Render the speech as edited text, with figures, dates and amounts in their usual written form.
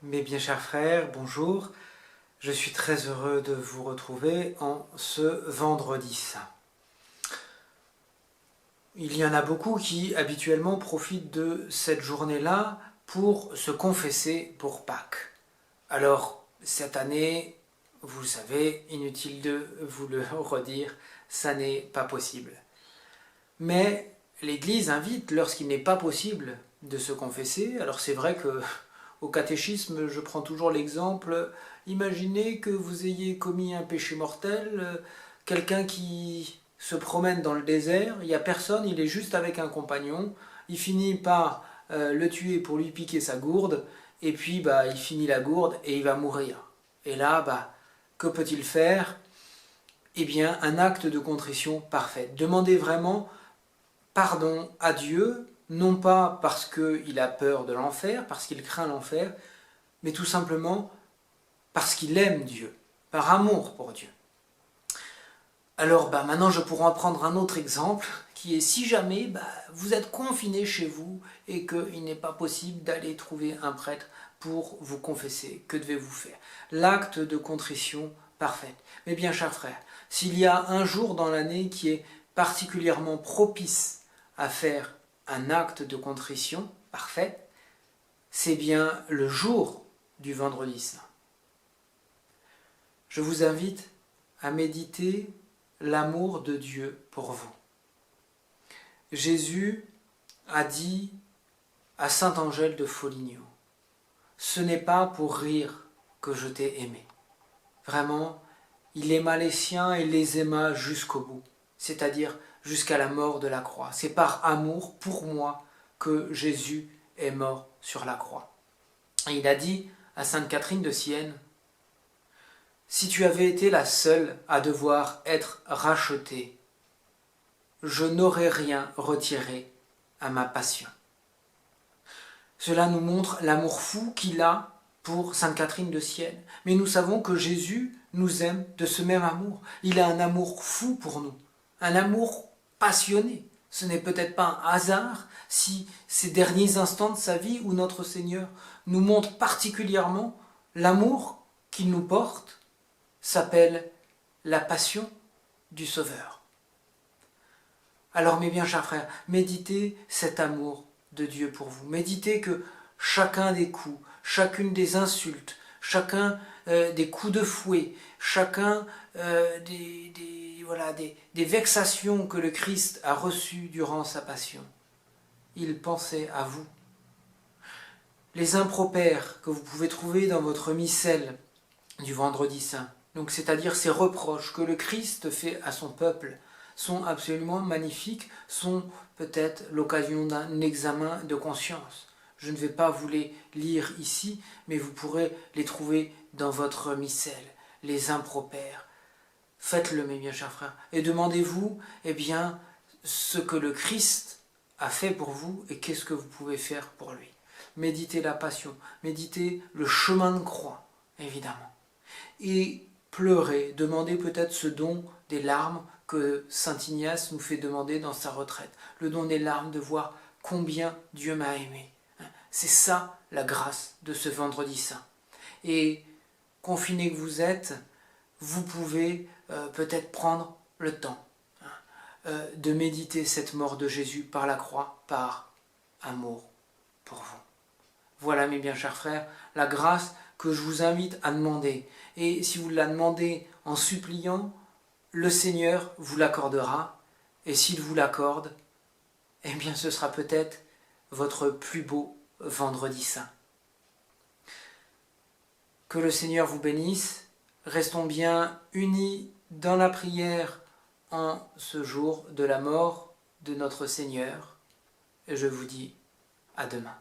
Mes bien chers frères, bonjour. Je suis très heureux de vous retrouver en ce vendredi saint. Il y en a beaucoup qui habituellement profitent de cette journée-là pour se confesser pour Pâques. Alors, cette année, vous le savez, inutile de vous le redire, ça n'est pas possible. Mais l'Église invite, lorsqu'il n'est pas possible de se confesser, alors c'est vrai que au catéchisme, je prends toujours l'exemple, imaginez que vous ayez commis un péché mortel, quelqu'un qui se promène dans le désert, il n'y a personne, il est juste avec un compagnon, il finit par le tuer pour lui piquer sa gourde, et puis il finit la gourde et il va mourir. Et là, que peut-il faire? Eh bien, un acte de contrition parfaite. Demandez vraiment pardon à Dieu, non pas parce qu'il a peur de l'enfer, parce qu'il craint l'enfer, mais tout simplement parce qu'il aime Dieu, par amour pour Dieu. Alors maintenant je pourrais en prendre un autre exemple, qui est si jamais vous êtes confiné chez vous et qu'il n'est pas possible d'aller trouver un prêtre pour vous confesser, que devez-vous faire? L'acte de contrition parfaite. Mais bien chers frères, s'il y a un jour dans l'année qui est particulièrement propice à faire un acte de contrition parfaite, c'est bien le jour du vendredi saint. Je vous invite à méditer l'amour de Dieu pour vous. Jésus a dit à saint Angèle de Foligno, « Ce n'est pas pour rire que je t'ai aimé. » Vraiment, il aima les siens et les aima jusqu'au bout, c'est-à-dire jusqu'à la mort de la croix. C'est par amour pour moi que Jésus est mort sur la croix. Et il a dit à sainte Catherine de Sienne, « Si tu avais été la seule à devoir être rachetée, je n'aurais rien retiré à ma passion. » Cela nous montre l'amour fou qu'il a pour sainte Catherine de Sienne. Mais nous savons que Jésus nous aime de ce même amour. Il a un amour fou pour nous, un amour passionné. Ce n'est peut-être pas un hasard si ces derniers instants de sa vie où notre Seigneur nous montre particulièrement l'amour qu'il nous porte s'appelle la passion du Sauveur. Alors mes bien chers frères, méditez cet amour de Dieu pour vous. Méditez que chacun des coups, chacune des insultes, chacun des coups de fouet, chacun des vexations que le Christ a reçues durant sa passion, il pensait à vous. Les impropères que vous pouvez trouver dans votre missel du vendredi saint, donc c'est-à-dire ces reproches que le Christ fait à son peuple, sont absolument magnifiques, sont peut-être l'occasion d'un examen de conscience. Je ne vais pas vous les lire ici, mais vous pourrez les trouver dans votre missel, les impropères. Faites-le, mes bien chers frères, et demandez-vous, ce que le Christ a fait pour vous et qu'est-ce que vous pouvez faire pour lui. Méditez la passion, méditez le chemin de croix, évidemment. Et pleurez, demandez peut-être ce don des larmes que saint Ignace nous fait demander dans sa retraite. Le don des larmes, de voir combien Dieu m'a aimé. C'est ça la grâce de ce vendredi saint. Et confiné que vous êtes, vous pouvez peut-être prendre le temps de méditer cette mort de Jésus par la croix, par amour pour vous. Voilà mes bien chers frères, la grâce que je vous invite à demander. Et si vous la demandez en suppliant, le Seigneur vous l'accordera. Et s'il vous l'accorde, ce sera peut-être votre plus beau vendredi saint. Que le Seigneur vous bénisse. Restons bien unis dans la prière en ce jour de la mort de notre Seigneur. Et je vous dis à demain.